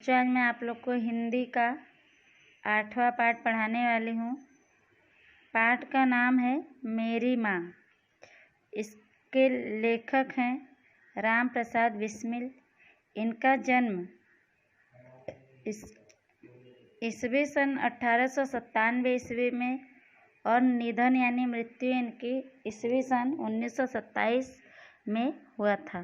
बच्चों, आज मैं आप लोग को हिंदी का 8वां पाठ पढ़ाने वाली हूँ। पाठ का नाम है मेरी माँ। इसके लेखक हैं राम प्रसाद बिस्मिल। इनका जन्म ईस्वी सन 1897 ईस्वी में और निधन यानी मृत्यु इनकी ईस्वी सन 1927 में हुआ था।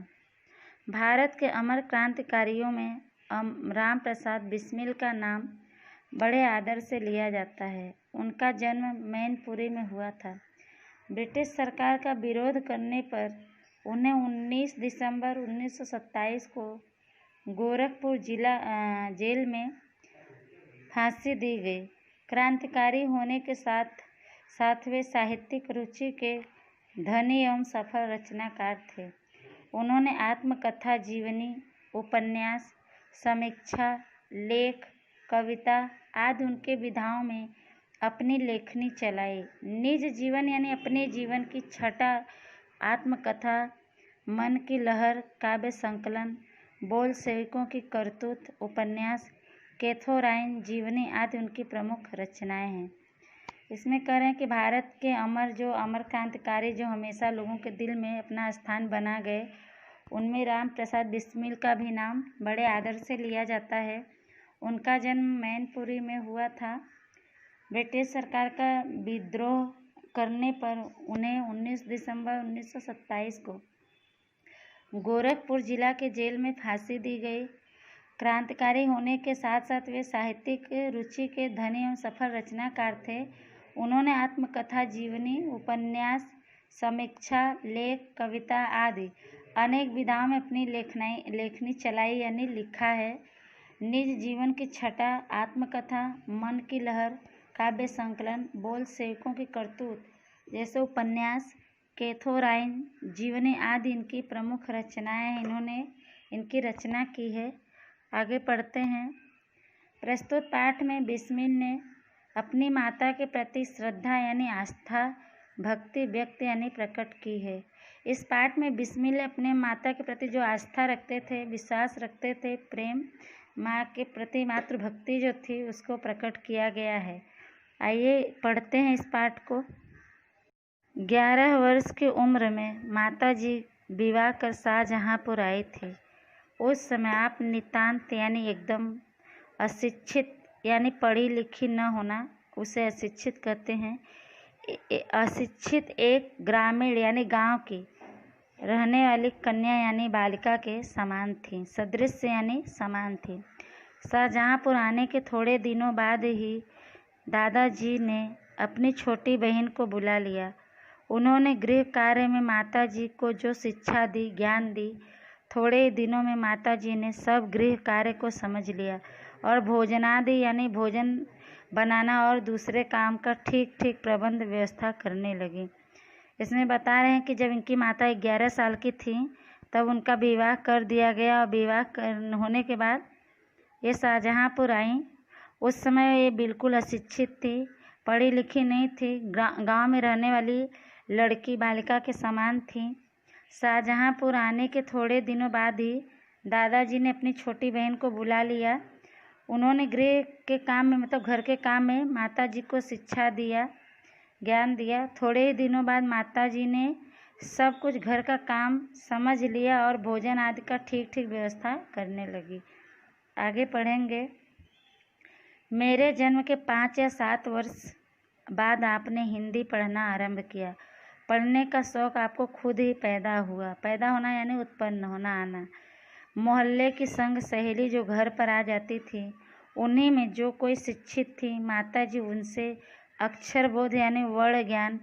भारत के अमर क्रांतिकारियों में राम प्रसाद बिस्मिल का नाम बड़े आदर से लिया जाता है। उनका जन्म मैनपुरी में हुआ था। ब्रिटिश सरकार का विरोध करने पर उन्हें 19 दिसंबर 1927 को गोरखपुर जेल में फांसी दी गई। क्रांतिकारी होने के साथ साथ वे साहित्यिक रुचि के धनी एवं सफल रचनाकार थे। उन्होंने आत्मकथा, जीवनी, उपन्यास, समीक्षा, लेख, कविता आदि उनके विधाओं में अपनी लेखनी चलाई। निज जीवन यानी अपने जीवन की छटा, आत्मकथा, मन की लहर, काव्य संकलन, बोल सेवकों की करतूत, उपन्यास, कैथोराइन, जीवनी आदि उनकी प्रमुख रचनाएं हैं। इसमें कह रहे हैं कि भारत के अमर क्रांतिकारी जो हमेशा लोगों के दिल में अपना स्थान बना गए, उनमें राम प्रसाद बिस्मिल का भी नाम बड़े आदर से लिया जाता है। उनका जन्म मैनपुरी में हुआ था। ब्रिटिश सरकार का विद्रोह करने पर उन्हें 19 दिसंबर 1927 को गोरखपुर जिला के जेल में फांसी दी गई। क्रांतिकारी होने के साथ साथ वे साहित्यिक रुचि के धनी एवं सफल रचनाकार थे। उन्होंने आत्मकथा, जीवनी, उपन्यास, समीक्षा, लेख, कविता आदि अनेक विधाओं में अपनी लेखनी चलाई यानी लिखा है। निज जीवन की छटा, आत्मकथा, मन की लहर, काव्य संकलन, बोल सेवकों की करतूत जैसे उपन्यास, कैथोराइन, जीवनी आदि इनकी प्रमुख रचनाएं इन्होंने इनकी रचना की है। आगे पढ़ते हैं। प्रस्तुत पाठ में बिस्मिल ने अपनी माता के प्रति श्रद्धा यानी आस्था, भक्ति व्यक्त यानी प्रकट की है। इस पाठ में बिस्मिल अपने माता के प्रति जो आस्था रखते थे, विश्वास रखते थे, प्रेम, माँ के प्रति मातृभक्ति जो थी उसको प्रकट किया गया है। आइए पढ़ते हैं इस पाठ को। 11 वर्ष की उम्र में माताजी विवाह कर शाहजहाँपुर आई थी। उस समय आप नितांत यानी एकदम अशिक्षित यानी पढ़ी लिखी न होना, उसे अशिक्षित कहते हैं। अशिक्षित एक ग्रामीण यानी गांव की रहने वाली कन्या यानी बालिका के समान थी, सदृश यानी समान थी। शाहजहाँपुर आने के थोड़े दिनों बाद ही दादाजी ने अपनी छोटी बहन को बुला लिया। उन्होंने गृह कार्य में माताजी को जो शिक्षा दी, ज्ञान दी, थोड़े दिनों में माताजी ने सब गृह कार्य को समझ लिया और भोजनादि यानी भोजन बनाना और दूसरे काम का ठीक ठीक प्रबंध व्यवस्था करने लगी। इसमें बता रहे हैं कि जब इनकी माता 11 साल की थी तब उनका विवाह कर दिया गया और विवाह होने के बाद ये शाहजहाँपुर आई। उस समय ये बिल्कुल अशिक्षित थी, पढ़ी लिखी नहीं थी, गांव में रहने वाली लड़की बालिका के समान थी। शाहजहाँपुर आने के थोड़े दिनों बाद ही दादाजी ने अपनी छोटी बहन को बुला लिया। उन्होंने गृह के काम में मतलब घर के काम में माताजी को शिक्षा दिया, ज्ञान दिया। थोड़े ही दिनों बाद माताजी ने सब कुछ घर का काम समझ लिया और भोजन आदि का ठीक ठीक व्यवस्था करने लगी। आगे पढ़ेंगे। मेरे जन्म के 5 या 7 वर्ष बाद आपने हिंदी पढ़ना आरंभ किया। पढ़ने का शौक़ आपको खुद ही पैदा हुआ। पैदा होना यानी उत्पन्न होना, आना। मोहल्ले की संग सहेली जो घर पर आ जाती थी, उन्हीं में जो कोई शिक्षित थी, माताजी उनसे अक्षर बोध यानी वर्ण ज्ञान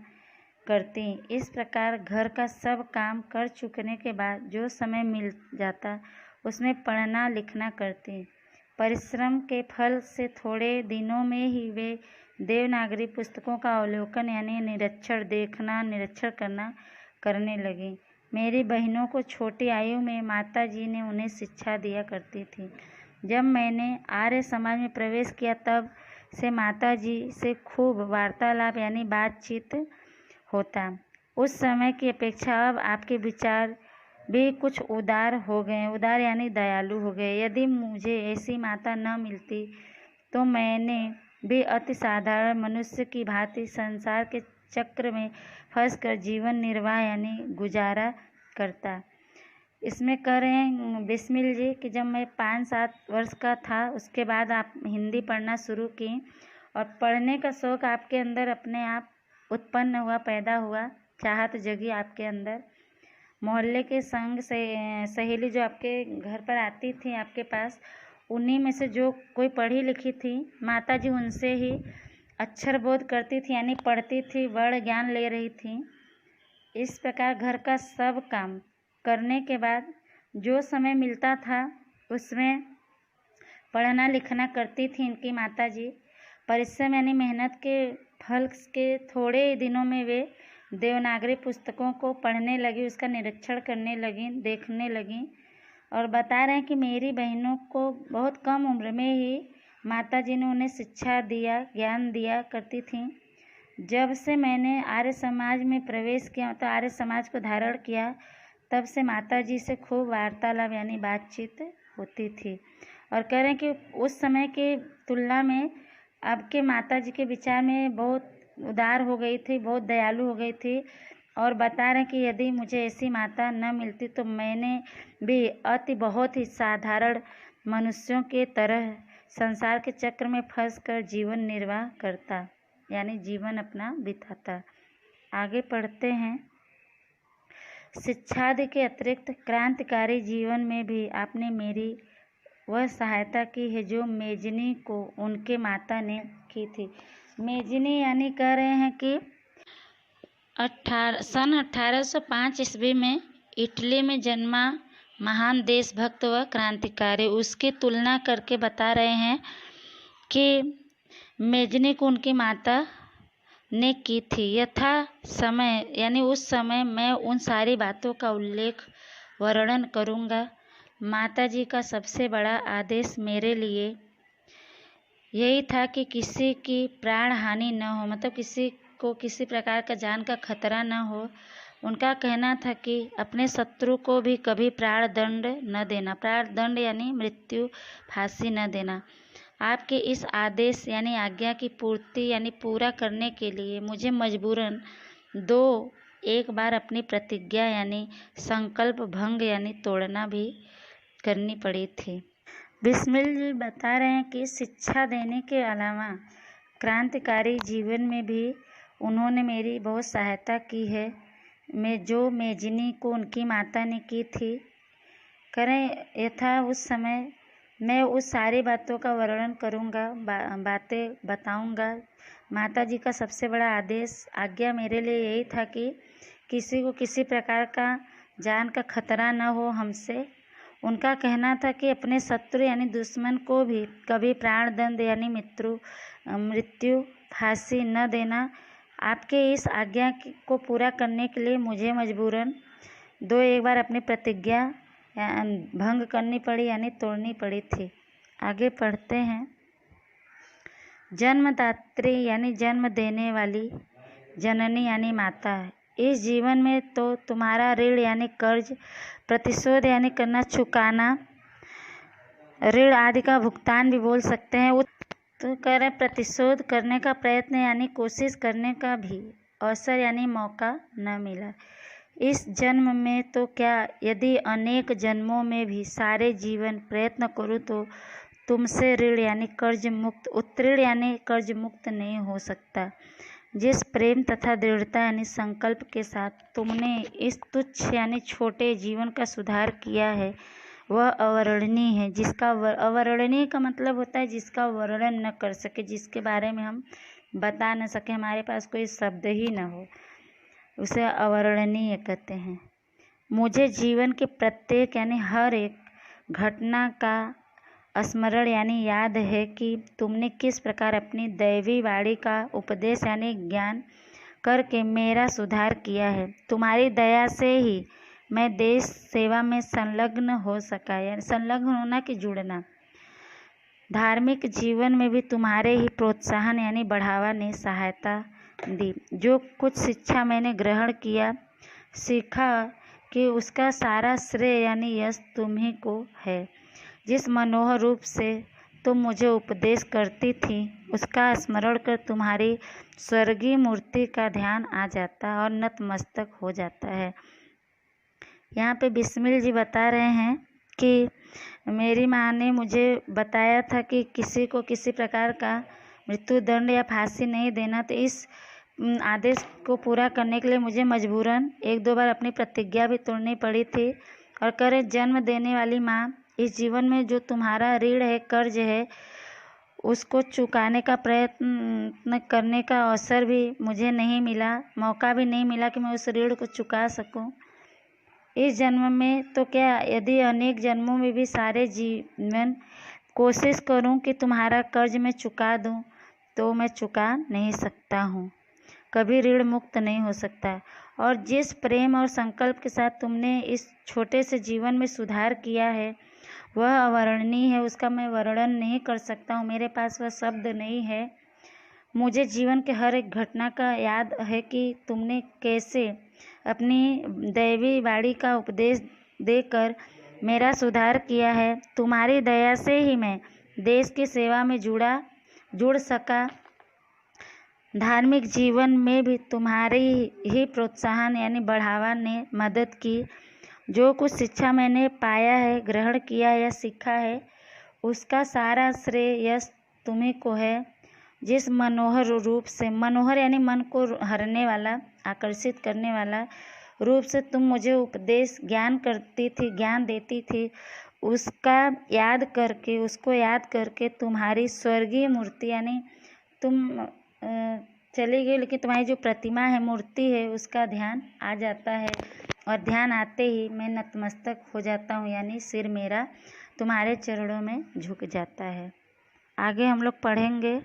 करती। इस प्रकार घर का सब काम कर चुकने के बाद जो समय मिल जाता उसमें पढ़ना लिखना करती। परिश्रम के फल से थोड़े दिनों में ही वे देवनागरी पुस्तकों का अवलोकन यानी निरीक्षण, देखना, निरीक्षण करने लगी। मेरी बहनों को छोटी आयु में माताजी ने उन्हें शिक्षा दिया करती थी। जब मैंने आर्य समाज में प्रवेश किया तब से माताजी से खूब वार्तालाप यानी बातचीत होता। उस समय की अपेक्षा अब आपके विचार भी कुछ उदार हो गए, उदार यानी दयालु हो गए। यदि मुझे ऐसी माता न मिलती तो मैंने भी अति साधारण मनुष्य की भांति संसार के चक्र में फंसकर जीवन निर्वाह यानी गुजारा करता। इसमें कह रहे हैं बिस्मिल जी कि जब मैं 5-7 वर्ष का था उसके बाद आप हिंदी पढ़ना शुरू की और पढ़ने का शौक़ आपके अंदर अपने आप उत्पन्न हुआ, पैदा हुआ, चाहत जगी आपके अंदर। मोहल्ले के संग से सहेली जो आपके घर पर आती थी आपके पास, उन्हीं में से जो कोई पढ़ी लिखी थी माता जी उनसे ही अक्षर बोध करती थी यानी पढ़ती थी, वर्ण ज्ञान ले रही थी। इस प्रकार घर का सब काम करने के बाद जो समय मिलता था उसमें पढ़ना लिखना करती थी इनकी माता जी। परिश्रम यानी मेहनत के फल के थोड़े ही दिनों में वे देवनागरी पुस्तकों को पढ़ने लगी, उसका निरीक्षण करने लगी, देखने लगी। और बता रहे हैं कि मेरी बहनों को बहुत कम उम्र में ही माताजी ने उन्हें शिक्षा दिया, ज्ञान दिया करती थीं। जब से मैंने आर्य समाज में प्रवेश किया तो आर्य समाज को धारण किया, तब से माताजी से खूब वार्तालाप यानी बातचीत होती थी। और कह रहे हैं कि उस समय की तुलना में अब के माताजी के विचार में बहुत उदार हो गई थी, बहुत दयालु हो गई थी। और बता रहे हैं कि यदि मुझे ऐसी माता न मिलती तो मैंने भी बहुत ही साधारण मनुष्यों के तरह संसार के चक्र में फंसकर जीवन निर्वाह करता यानी जीवन अपना बिताता। आगे पढ़ते हैं। शिक्षादि के अतिरिक्त क्रांतिकारी जीवन में भी आपने मेरी वह सहायता की है जो मेजनी को उनके माता ने की थी। मेजनी यानी कह रहे हैं कि सन 1805 ईस्वी में इटली में जन्मा महान देशभक्त व क्रांतिकारी, उसकी तुलना करके बता रहे हैं कि मेजनी को उनकी माता ने की थी। यथा समय यानी उस समय मैं उन सारी बातों का उल्लेख वर्णन करूँगा। माता जी का सबसे बड़ा आदेश मेरे लिए यही था कि किसी की प्राण हानि न हो, मतलब किसी को किसी प्रकार का जान का खतरा न हो। उनका कहना था कि अपने शत्रु को भी कभी प्राण दंड न देना, प्राण दंड यानी मृत्यु, फांसी न देना। आपके इस आदेश यानी आज्ञा की पूर्ति यानी पूरा करने के लिए मुझे मजबूरन एक बार अपनी प्रतिज्ञा यानी संकल्प भंग यानी तोड़ना भी करनी पड़ी थी। बिस्मिल जी बता रहे हैं कि शिक्षा देने के अलावा क्रांतिकारी जीवन में भी उन्होंने मेरी बहुत सहायता की है, जो मेजनी को उनकी माता ने की थी। करें यथा उस समय मैं उस सारी बातों का वर्णन करूँगा, बातें बताऊँगा। माता जी का सबसे बड़ा आदेश आज्ञा मेरे लिए यही था कि किसी को किसी प्रकार का जान का खतरा न हो हमसे। उनका कहना था कि अपने शत्रु यानी दुश्मन को भी कभी प्राण दंड यानी मृत्यु फांसी न देना। आपके इस आज्ञा को पूरा करने के लिए मुझे मजबूरन एक बार अपनी प्रतिज्ञा भंग करनी पड़ी यानी तोड़नी पड़ी थी। आगे पढ़ते हैं। जन्मदात्री यानी जन्म देने वाली, जननी यानी माता, इस जीवन में तो तुम्हारा ऋण यानी कर्ज, प्रतिशोध यानी करना, चुकाना, ऋण आदि का भुगतान भी बोल सकते हैं। तो कह रहे प्रतिशोध करने का प्रयत्न यानी कोशिश करने का भी अवसर यानी मौका न मिला इस जन्म में, तो क्या यदि अनेक जन्मों में भी सारे जीवन प्रयत्न करूँ तो तुमसे ऋण यानी कर्ज मुक्त, उत्तीर्ण यानी कर्ज मुक्त नहीं हो सकता। जिस प्रेम तथा दृढ़ता यानी संकल्प के साथ तुमने इस तुच्छ यानी छोटे जीवन का सुधार किया है वह अवर्णनीय है। जिसका अवर्णनीय का मतलब होता है जिसका वर्णन न कर सके, जिसके बारे में हम बता न सके, हमारे पास कोई शब्द ही न हो, उसे अवर्णनीय कहते हैं। मुझे जीवन के प्रत्येक यानी हर एक घटना का स्मरण यानी याद है कि तुमने किस प्रकार अपनी दैवी वाणी का उपदेश यानी ज्ञान करके मेरा सुधार किया है। तुम्हारी दया से ही मैं देश सेवा में संलग्न हो सका, यानी संलग्न होना कि जुड़ना। धार्मिक जीवन में भी तुम्हारे ही प्रोत्साहन यानी बढ़ावा ने सहायता दी। जो कुछ शिक्षा मैंने ग्रहण किया सीखा कि उसका सारा श्रेय यानी यश तुम्ही को है। जिस मनोहर रूप से तुम मुझे उपदेश करती थी उसका स्मरण कर तुम्हारी स्वर्गीय मूर्ति का ध्यान आ जाता है और नतमस्तक हो जाता है। यहाँ पे बिस्मिल जी बता रहे हैं कि मेरी माँ ने मुझे बताया था कि किसी को किसी प्रकार का मृत्यु दंड या फांसी नहीं देना, तो इस आदेश को पूरा करने के लिए मुझे मजबूरन 1-2 बार अपनी प्रतिज्ञा भी तोड़नी पड़ी थी। और करे जन्म देने वाली माँ, इस जीवन में जो तुम्हारा ऋण है, कर्ज है, उसको चुकाने का प्रयत्न करने का अवसर भी मुझे नहीं मिला, मौका भी नहीं मिला कि मैं उस ऋण को चुका सकूं। इस जन्म में तो क्या, यदि अनेक जन्मों में भी सारे जीवन कोशिश करूं कि तुम्हारा कर्ज मैं चुका दूं, तो मैं चुका नहीं सकता हूं, कभी ऋण मुक्त नहीं हो सकता। और जिस प्रेम और संकल्प के साथ तुमने इस छोटे से जीवन में सुधार किया है वह अवर्णनीय है, उसका मैं वर्णन नहीं कर सकता हूँ, मेरे पास वह शब्द नहीं है। मुझे जीवन के हर एक घटना का याद है कि तुमने कैसे अपनी दैवी वाणी का उपदेश देकर मेरा सुधार किया है। तुम्हारी दया से ही मैं देश की सेवा में जुड़ सका। धार्मिक जीवन में भी तुम्हारी ही प्रोत्साहन यानी बढ़ावा ने मदद की। जो कुछ शिक्षा मैंने पाया है, ग्रहण किया या सीखा है, उसका सारा श्रेय यश तुम्ही को है। जिस मनोहर रूप से, मनोहर यानी मन को हरने वाला, आकर्षित करने वाला रूप से तुम मुझे उपदेश ज्ञान देती थी, उसको याद करके तुम्हारी स्वर्गीय मूर्ति यानी तुम चली गई, लेकिन तुम्हारी जो प्रतिमा है, मूर्ति है, उसका ध्यान आ जाता है। और ध्यान आते ही मैं नतमस्तक हो जाता हूँ, यानी सिर मेरा तुम्हारे चरणों में झुक जाता है। आगे हम लोग पढ़ेंगे।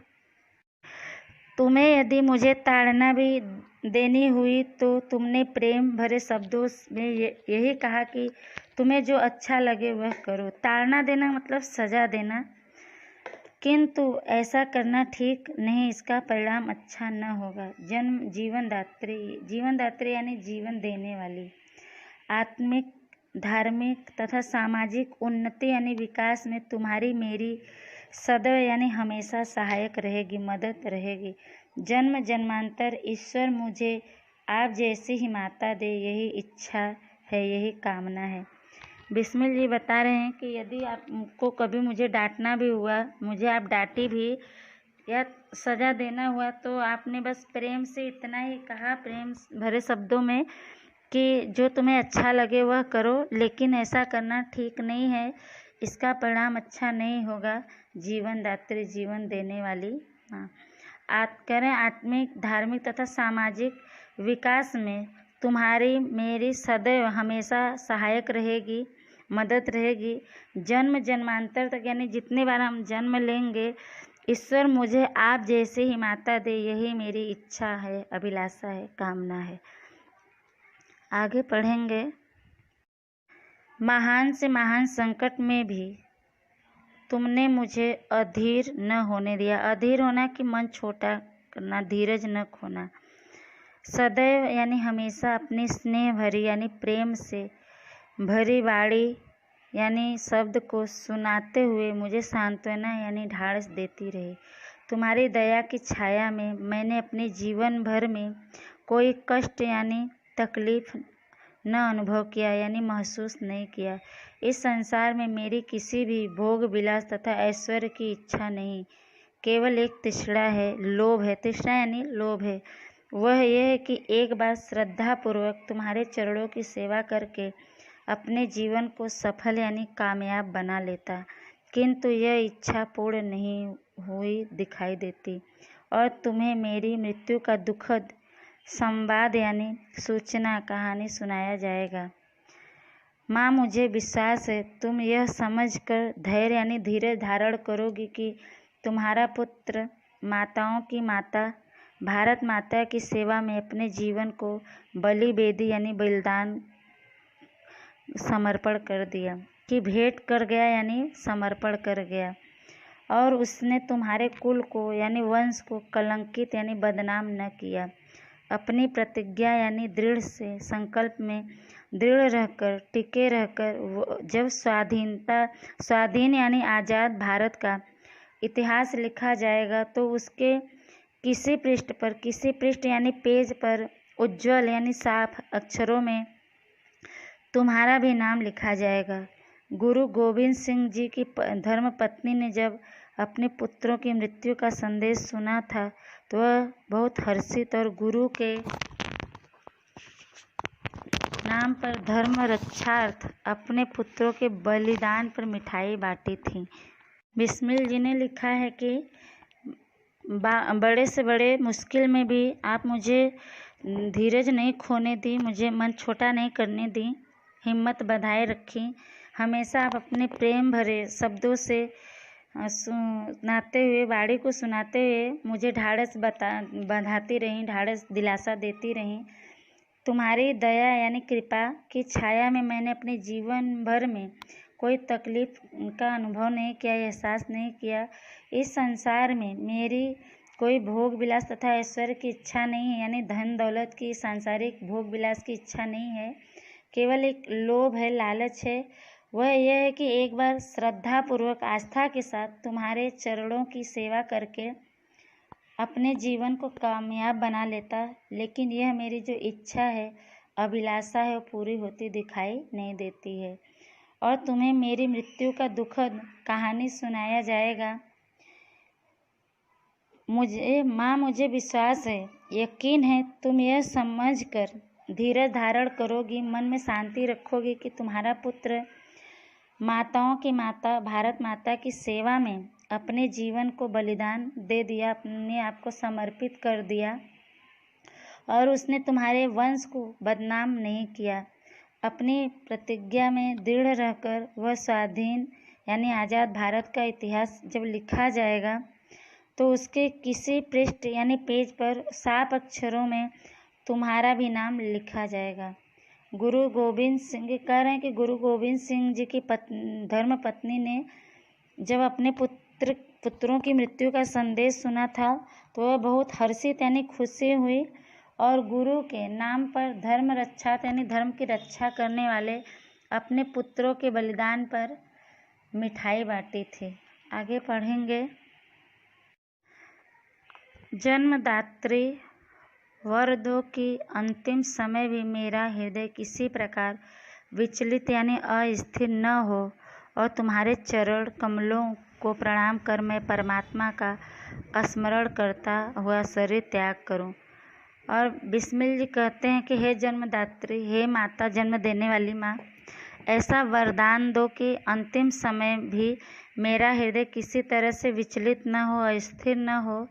तुम्हें यदि मुझे ताड़ना भी देनी हुई तो तुमने प्रेम भरे शब्दों में यही कहा कि तुम्हें जो अच्छा लगे वह करो। ताड़ना देना मतलब सजा देना, किंतु ऐसा करना ठीक नहीं, इसका परिणाम अच्छा न होगा। जीवनदात्री यानी जीवन देने वाली, आत्मिक, धार्मिक तथा सामाजिक उन्नति यानी विकास में तुम्हारी मेरी सदैव यानी हमेशा सहायक रहेगी, मदद रहेगी। जन्म जन्मांतर ईश्वर मुझे आप जैसी ही माता दे, यही इच्छा है, यही कामना है। बिस्मिल जी बता रहे हैं कि यदि आपको कभी मुझे डांटना भी हुआ, मुझे आप डांटी भी या सजा देना हुआ, तो आपने बस प्रेम से इतना ही कहा, प्रेम भरे शब्दों में, कि जो तुम्हें अच्छा लगे वह करो, लेकिन ऐसा करना ठीक नहीं है, इसका परिणाम अच्छा नहीं होगा। जीवनदात्री, जीवन देने वाली। करें आत्मिक, धार्मिक तथा सामाजिक विकास में तुम्हारी मेरी सदैव हमेशा सहायक रहेगी, मदद रहेगी। जन्म जन्मांतर तक यानी जितने बार हम जन्म लेंगे, ईश्वर मुझे आप जैसे ही माता दे, यही मेरी इच्छा है, अभिलाषा है, कामना है। आगे पढ़ेंगे। महान से महान संकट में भी तुमने मुझे अधीर न होने दिया। अधीर होना कि मन छोटा करना, धीरज न खोना। सदैव यानी हमेशा अपनी स्नेह भरी यानी प्रेम से भरी वाणी यानी शब्द को सुनाते हुए मुझे सांत्वना यानी ढाढ़स देती रही। तुम्हारी दया की छाया में मैंने अपने जीवन भर में कोई कष्ट यानी तकलीफ न अनुभव किया यानी महसूस नहीं किया। इस संसार में मेरी किसी भी भोग विलास तथा ऐश्वर्य की इच्छा नहीं, केवल एक तृष्णा है, लोभ है। तृष्णा यानी लोभ है। वह यह है कि एक बार श्रद्धापूर्वक तुम्हारे चरणों की सेवा करके अपने जीवन को सफल यानी कामयाब बना लेता, किंतु यह इच्छा पूर्ण नहीं हुई दिखाई देती और तुम्हें मेरी मृत्यु का दुखद संवाद यानी सूचना, कहानी सुनाया जाएगा। माँ, मुझे विश्वास है तुम यह समझकर धैर्य यानी धीरज धारण करोगी कि तुम्हारा पुत्र माताओं की माता भारत माता की सेवा में अपने जीवन को बलि वेदी यानी बलिदान समर्पण कर दिया, कि भेंट कर गया यानी समर्पण कर गया, और उसने तुम्हारे कुल को यानी वंश को कलंकित यानी बदनाम न किया। अपनी प्रतिज्ञा यानी दृढ़ से संकल्प में दृढ़ रहकर, टिके रहकर जब स्वाधीन यानी आज़ाद भारत का इतिहास लिखा जाएगा तो उसके किसी पृष्ठ यानी पेज पर उज्ज्वल यानी साफ अक्षरों में तुम्हारा भी नाम लिखा जाएगा। गुरु गोविंद सिंह जी की धर्मपत्नी ने जब अपने पुत्रों की मृत्यु का संदेश सुना था तो वह बहुत हर्षित और गुरु के नाम पर धर्म रक्षार्थ अपने पुत्रों के बलिदान पर मिठाई बांटी थी। बिस्मिल जी ने लिखा है कि बड़े से बड़े मुश्किल में भी आप मुझे धीरज नहीं खोने दी, मुझे मन छोटा नहीं करने दी, हिम्मत बढ़ाए रखी। हमेशा आप अपने प्रेम भरे शब्दों से सुनाते हुए, वाणी को सुनाते हुए मुझे ढाढ़स बंधाती रहीं, ढाढ़स दिलासा देती रहीं। तुम्हारी दया यानी कृपा की छाया में मैंने अपने जीवन भर में कोई तकलीफ का अनुभव नहीं किया, एहसास नहीं किया। इस संसार में मेरी कोई भोग विलास तथा ऐश्वर्य की इच्छा नहीं है, यानी धन दौलत की, सांसारिक भोग विलास की इच्छा नहीं है। केवल एक लोभ है, लालच है। वह यह है कि एक बार श्रद्धा पूर्वक, आस्था के साथ तुम्हारे चरणों की सेवा करके अपने जीवन को कामयाब बना लेता। लेकिन यह मेरी जो इच्छा है, अभिलाषा है, वो पूरी होती दिखाई नहीं देती है और तुम्हें मेरी मृत्यु का दुखद कहानी सुनाया जाएगा। मुझे विश्वास है, यकीन है, तुम यह समझ कर धीरज धारण करोगी, मन में शांति रखोगी कि तुम्हारा पुत्र माताओं की माता, भारत माता की सेवा में अपने जीवन को बलिदान दे दिया, अपने आप को समर्पित कर दिया और उसने तुम्हारे वंश को बदनाम नहीं किया। अपनी प्रतिज्ञा में दृढ़ रहकर वह स्वाधीन यानी आज़ाद भारत का इतिहास जब लिखा जाएगा तो उसके किसी पृष्ठ यानी पेज पर साफ अक्षरों में तुम्हारा भी नाम लिखा जाएगा। गुरु गोविंद सिंह कह रहे हैं कि गुरु गोविंद सिंह जी की धर्मपत्नी ने जब अपने पुत्रों की मृत्यु का संदेश सुना था तो वह बहुत हर्षित यानी खुशी हुई और गुरु के नाम पर धर्म रक्षा यानी धर्म की रक्षा करने वाले अपने पुत्रों के बलिदान पर मिठाई बांटी थी। आगे पढ़ेंगे। जन्मदात्री वर दो कि अंतिम समय भी मेरा हृदय किसी प्रकार विचलित यानी अस्थिर न हो और तुम्हारे चरण कमलों को प्रणाम कर मैं परमात्मा का स्मरण करता हुआ शरीर त्याग करूं। और बिस्मिल जी कहते हैं कि हे जन्मदात्री, हे माता, जन्म देने वाली माँ, ऐसा वरदान दो कि अंतिम समय भी मेरा हृदय किसी तरह से विचलित न हो, अस्थिर न हो।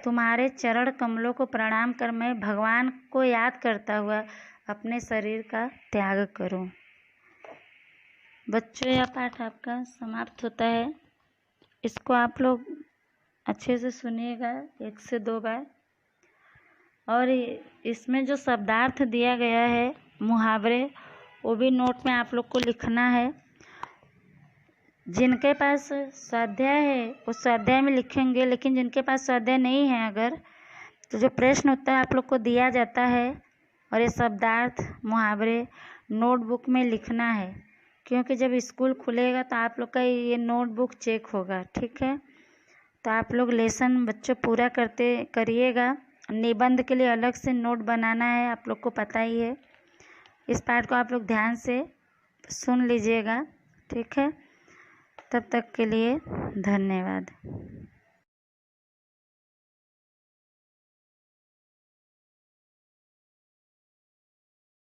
तुम्हारे चरण कमलों को प्रणाम कर मैं भगवान को याद करता हुआ अपने शरीर का त्याग करूं। बच्चों, यह पाठ आपका समाप्त होता है। इसको आप लोग अच्छे से सुनिएगा 1 से 2 बार। और इसमें जो शब्दार्थ दिया गया है, मुहावरे, वो भी नोट में आप लोग को लिखना है। जिनके पास स्वाध्याय है वो स्वाध्याय में लिखेंगे, लेकिन जिनके पास स्वाध्याय नहीं है अगर, तो जो प्रश्न उत्तर आप लोग को दिया जाता है और ये शब्दार्थ मुहावरे नोटबुक में लिखना है, क्योंकि जब स्कूल खुलेगा तो आप लोग का ये नोटबुक चेक होगा। ठीक है, तो आप लोग लेसन बच्चों पूरा करिएगा। निबंध के लिए अलग से नोट बनाना है, आप लोग को पता ही है। इस पाठ को आप लोग ध्यान से सुन लीजिएगा। ठीक है, तब तक के लिए धन्यवाद।